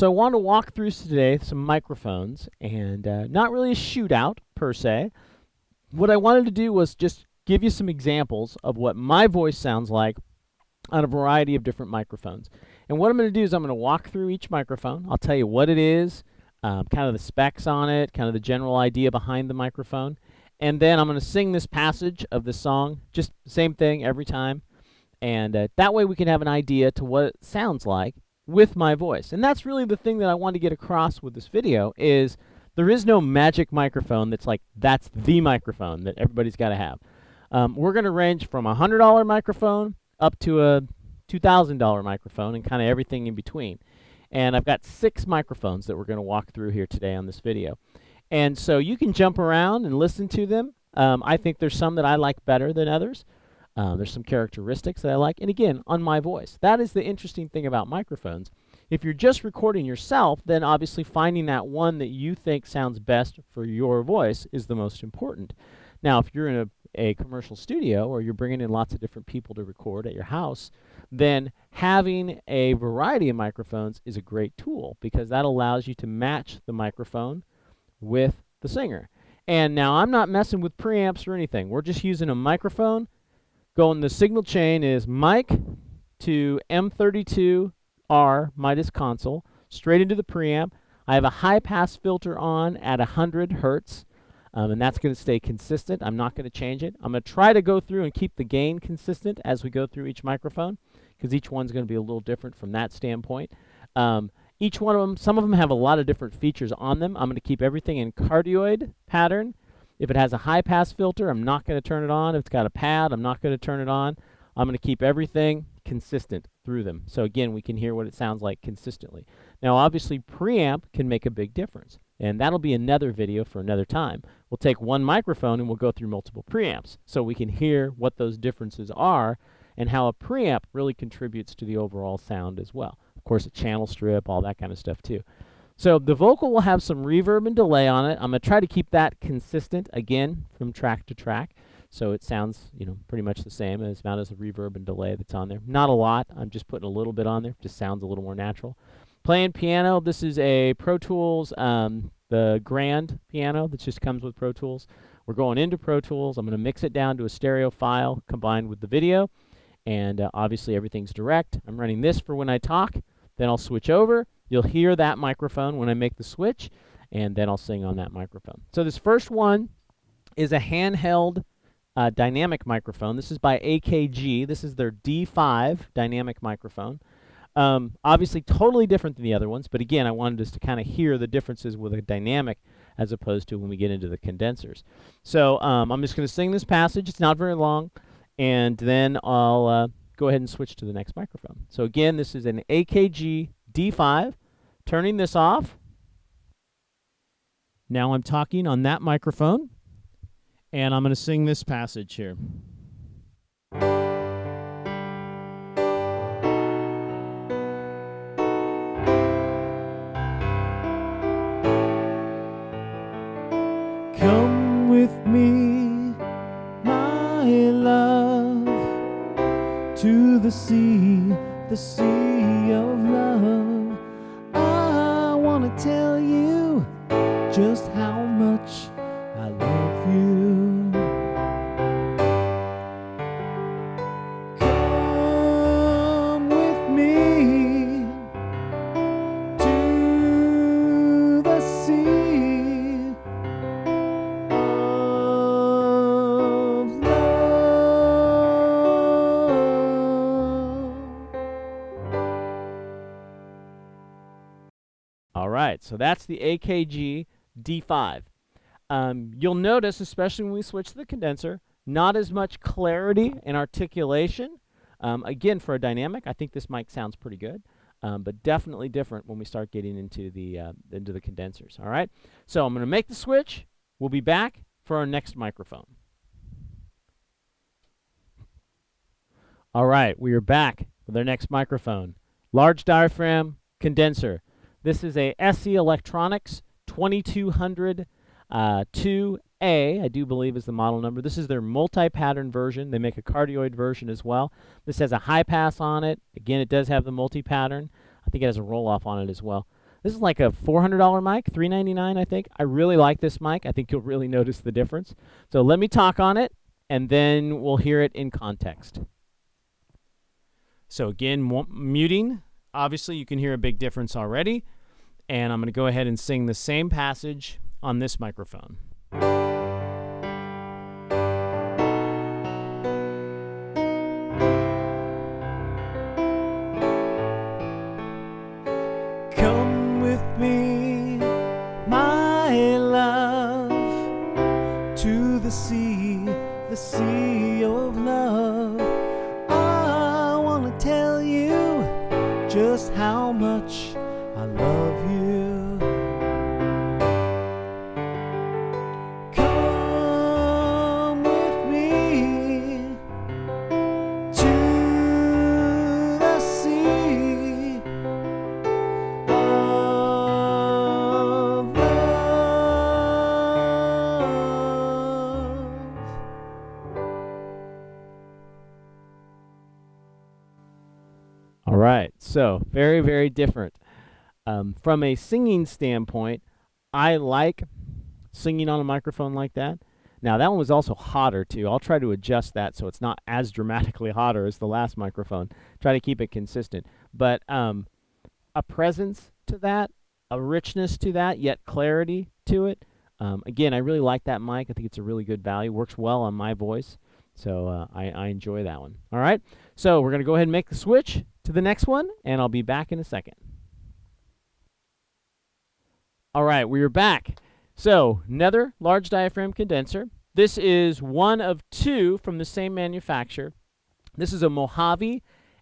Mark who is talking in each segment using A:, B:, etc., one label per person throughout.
A: So I want to walk through today some microphones, and not really a shootout per se. What I wanted to do was just give you some examples of what my voice sounds like on a variety of different microphones. And what I'm going to do is I'm going to walk through each microphone. I'll tell you what it is, kind of the specs on it, kind of the general idea behind the microphone. And then I'm going to sing this passage of the song, just the same thing every time. And that way we can have an idea to what it sounds like with my voice. And that's really the thing that I want to get across with this video is there is no magic microphone that's the microphone that everybody's got to have. We're going to range from a $100 microphone up to a $2,000 microphone and kind of everything in between. And I've got 6 microphones that we're going to walk through here today on this video. And so you can jump around and listen to them. I think there's some that I like better than others. There's some characteristics that I like. And again, on my voice. That is the interesting thing about microphones. If you're just recording yourself, then obviously finding that one that you think sounds best for your voice is the most important. Now, if you're in a commercial studio or you're bringing in lots of different people to record at your house, then having a variety of microphones is a great tool because that allows you to match the microphone with the singer. And now I'm not messing with preamps or anything. We're just using a microphone. Going the signal chain is mic to M32R Midas console, straight into the preamp. I have a high pass filter on at 100 hertz, and that's going to stay consistent. I'm not going to change it. I'm going to try to go through and keep the gain consistent as we go through each microphone, because each one's going to be a little different from that standpoint. Each one of them, some of them have a lot of different features on them. I'm going to keep everything in cardioid pattern. If it has a high pass filter, I'm not going to turn it on. If it's got a pad, I'm not going to turn it on. I'm going to keep everything consistent through them. So again, we can hear what it sounds like consistently. Now obviously preamp can make a big difference, and that'll be another video for another time. We'll take one microphone and we'll go through multiple preamps so we can hear what those differences are and how a preamp really contributes to the overall sound as well. Of course, a channel strip, all that kind of stuff too. So the vocal will have some reverb and delay on it. I'm going to try to keep that consistent, again, from track to track. So it sounds, pretty much the same as amount as the reverb and delay that's on there. Not a lot. I'm just putting a little bit on there. Just sounds a little more natural. Playing piano, this is a Pro Tools, the Grand piano that just comes with Pro Tools. We're going into Pro Tools. I'm going to mix it down to a stereo file combined with the video. And obviously everything's direct. I'm running this for when I talk. Then I'll switch over. You'll hear that microphone when I make the switch, and then I'll sing on that microphone. So this first one is a handheld dynamic microphone. This is by AKG. This is their D5 dynamic microphone. Obviously totally different than the other ones, but again, I wanted us to kind of hear the differences with a dynamic as opposed to when we get into the condensers. So I'm just going to sing this passage. It's not very long, and then I'll go ahead and switch to the next microphone. So again, this is an AKG D5. Turning this off. Now I'm talking on that microphone, and I'm going to sing this passage here. Come with me, my love, to the sea of love. I want to tell you just how much I love you. Come with me to the sea of love. All right, so that's the AKG D5. You'll notice, especially when we switch to the condenser, not as much clarity and articulation. Again, for a dynamic, I think this mic sounds pretty good, but definitely different when we start getting into the condensers. All right, so I'm going to make the switch. We'll be back for our next microphone. All right, we are back with our next microphone. Large diaphragm condenser. This is a SE Electronics 2200 2A, I do believe is the model number. This is their multi-pattern version. They make a cardioid version as well. This has a high pass on it. Again, it does have the multi-pattern. I think it has a roll-off on it as well. This is like a $400 mic, $399 I think. I really like this mic. I think you'll really notice the difference. So let me talk on it, and then we'll hear it in context. So again, muting. Obviously, you can hear a big difference already. And I'm going to go ahead and sing the same passage on this microphone. Come with me, my love, to the sea of love. I want to tell you just how much I love you. Come with me to the sea of love. All right, so very, very different. From a singing standpoint, I like singing on a microphone like that. Now, that one was also hotter, too. I'll try to adjust that so it's not as dramatically hotter as the last microphone. Try to keep it consistent. But a presence to that, a richness to that, yet clarity to it. Again, I really like that mic. I think it's a really good value. Works well on my voice. So I enjoy that one. All right. So we're going to go ahead and make the switch to the next one, and I'll be back in a second. All right, we are back. So, another large diaphragm condenser. This is one of two from the same manufacturer. This is a Mojave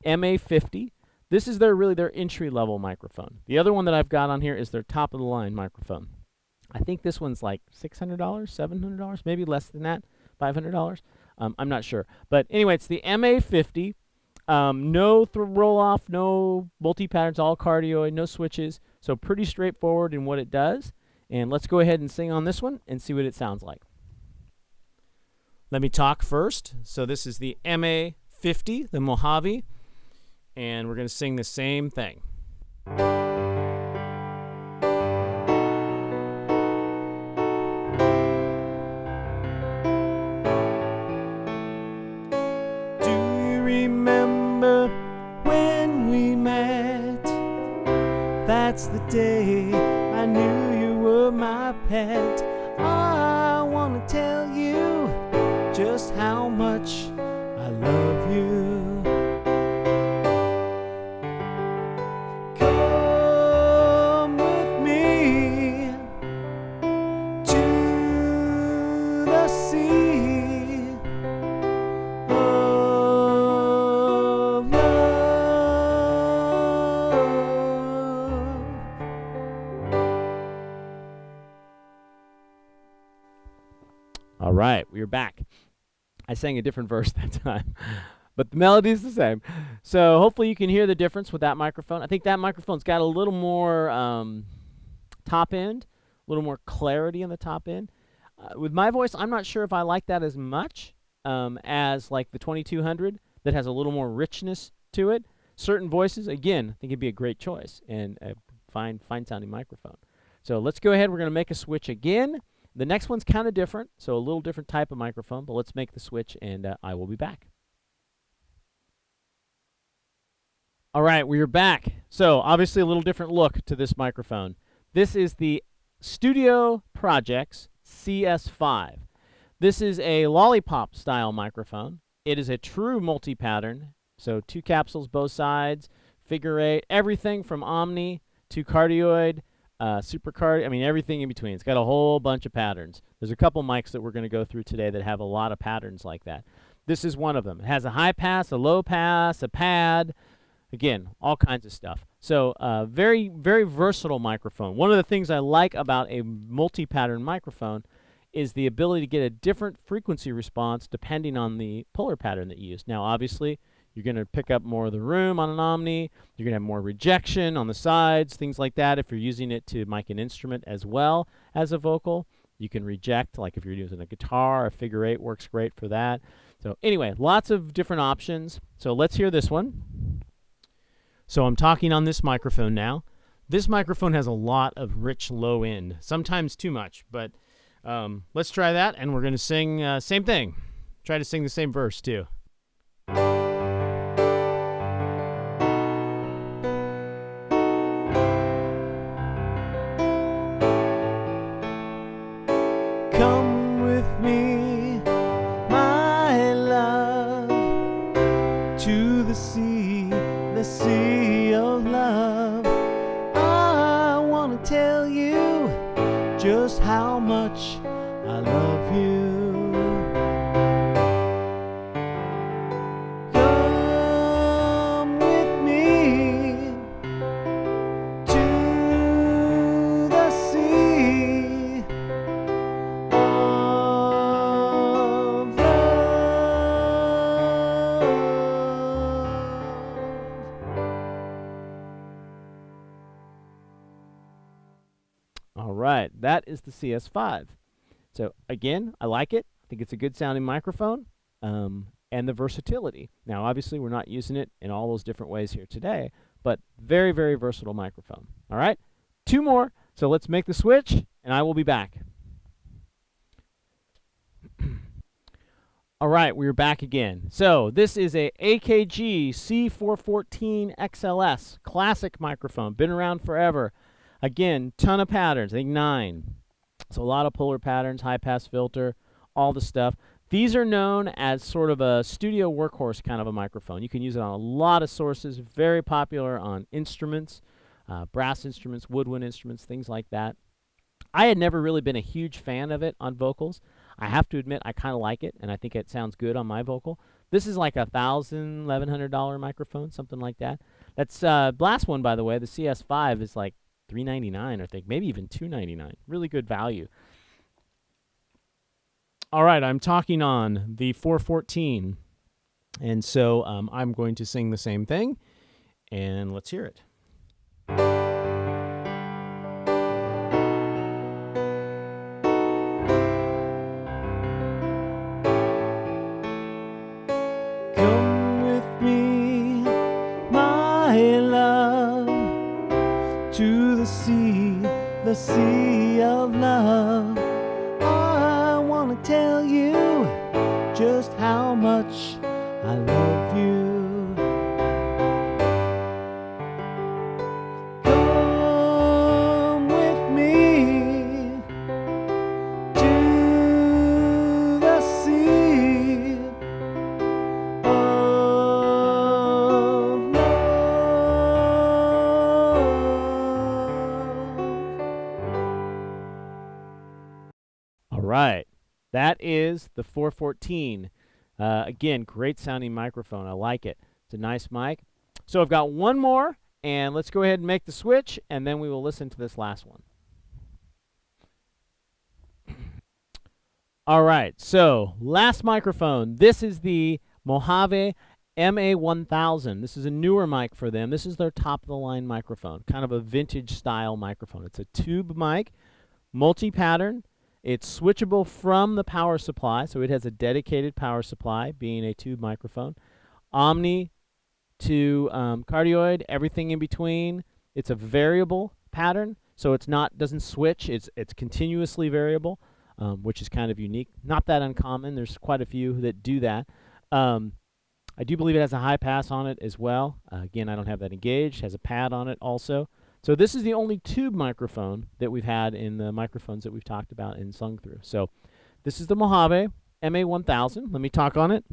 A: MA50. This is their entry-level microphone. The other one that I've got on here is their top-of-the-line microphone. I think this one's like $600, $700, maybe less than that, $500. I'm not sure. But anyway, it's the MA50. No roll-off, no multi-patterns, all cardioid, no switches. So pretty straightforward in what it does. And let's go ahead and sing on this one and see what it sounds like. Let me talk first. So this is the MA50, the Mojave. And we're going to sing the same thing. Do you remember when we met? That's the day I knew you were my pet. I want to tell you just how much I love you. Come with me to the sea of love. All right, we are back. I sang a different verse that time, but the melody is the same. So hopefully you can hear the difference with that microphone. I think that microphone's got a little more top end, a little more clarity in the top end. With my voice, I'm not sure if I like that as much as like the 2200 that has a little more richness to it. Certain voices, again, I think it'd be a great choice and a fine sounding microphone. So let's go ahead. We're going to make a switch again. The next one's kind of different, so a little different type of microphone, but let's make the switch, and I will be back. All right, we are back. So obviously a little different look to this microphone. This is the Studio Projects CS5. This is a lollipop style microphone. It is a true multi-pattern, so 2 capsules both sides, figure 8, everything from Omni to cardioid, supercard, I mean everything in between. It's got a whole bunch of patterns. There's a couple mics that we're going to go through today that have a lot of patterns like that. This is one of them. It has a high pass, a low pass, a pad, again, all kinds of stuff. So very, very versatile microphone. One of the things I like about a multi-pattern microphone is the ability to get a different frequency response depending on the polar pattern that you use. Now obviously you're going to pick up more of the room on an Omni. You're going to have more rejection on the sides, things like that. If you're using it to mic an instrument as well as a vocal, you can reject, like if you're using a guitar, a figure 8 works great for that. So anyway, lots of different options. So let's hear this one. So I'm talking on this microphone now. This microphone has a lot of rich low end, sometimes too much, but let's try that, and we're going to sing same thing. Try to sing the same verse, too. Come with me, my love, to the sea of love. I want to tell you just how much I love you. Come with me to the sea of love. All right, that is the CS5. So again, I like it. I think it's a good sounding microphone, and the versatility. Now, obviously, we're not using it in all those different ways here today, but very, very versatile microphone. All right, 2 more. So let's make the switch, and I will be back. All right, we're back again. So this is a AKG C414 XLS classic microphone, been around forever. Again, ton of patterns, I think 9. So a lot of polar patterns, high pass filter, all the stuff. These are known as sort of a studio workhorse kind of a microphone. You can use it on a lot of sources, very popular on instruments, brass instruments, woodwind instruments, things like that. I had never really been a huge fan of it on vocals. I have to admit I kind of like it, and I think it sounds good on my vocal. This is like $1,000, $1,100 microphone, something like that. That's last one, by the way, the CS5 is like $399, I think, maybe even $299. Really good value. All right, I'm talking on the 414, and so I'm going to sing the same thing, and let's hear it. Come with me, my love, to the sea of love. I want to tell you just how much I love you. Come with me to the sea of love. All right, that is the 414. Again, great sounding microphone. I like it. It's a nice mic. So I've got one more, and let's go ahead and make the switch, and then we will listen to this last one. All right, so last microphone. This is the Mojave MA1000. This is a newer mic for them. This is their top-of-the-line microphone, kind of a vintage-style microphone. It's a tube mic, multi-pattern. It's switchable from the power supply, so it has a dedicated power supply, being a tube microphone. Omni to cardioid, everything in between. It's a variable pattern, so it's not doesn't switch. It's continuously variable, which is kind of unique. Not that uncommon. There's quite a few that do that. I do believe it has a high pass on it as well. Again, I don't have that engaged. It has a pad on it also. So this is the only tube microphone that we've had in the microphones that we've talked about and sung through. So this is the Mojave MA1000. Let me talk on it.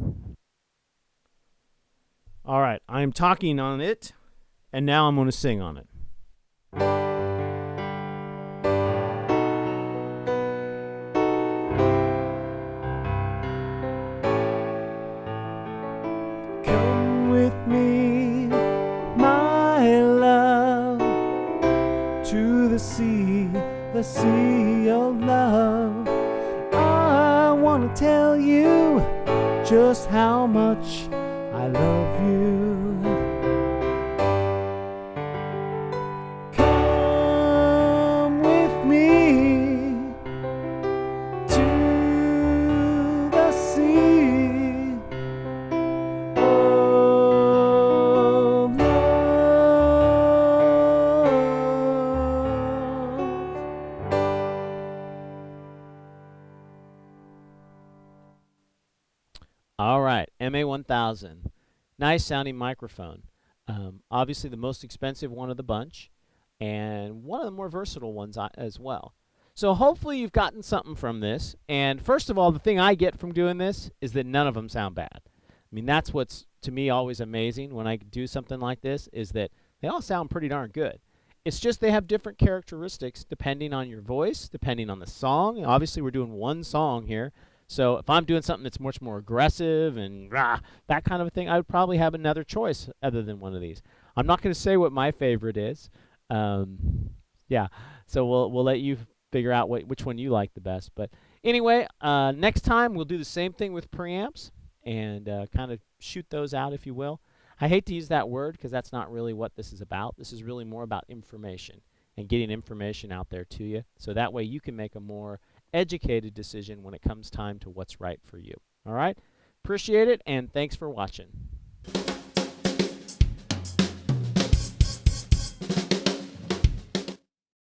A: All right, I'm talking on it, and now I'm going to sing on it. Come with me, my love, to the sea of love. I want to tell you just how much I love you. Come with me to the sea of love. All right, MA1000. Nice sounding microphone. Obviously, the most expensive one of the bunch, and one of the more versatile ones as well. So, hopefully, you've gotten something from this. And first of all, the thing I get from doing this is that none of them sound bad. I mean, that's what's to me always amazing when I do something like this, is that they all sound pretty darn good. It's just they have different characteristics depending on your voice, depending on the song. Obviously, we're doing one song here. So if I'm doing something that's much more aggressive and that kind of a thing, I would probably have another choice other than one of these. I'm not going to say what my favorite is. Yeah, so we'll let you figure out which one you like the best. But anyway, next time we'll do the same thing with preamps and kind of shoot those out, if you will. I hate to use that word because that's not really what this is about. This is really more about information and getting information out there to you, so that way you can make a more educated decision when it comes time to what's right for you. All right? Appreciate it, and thanks for watching.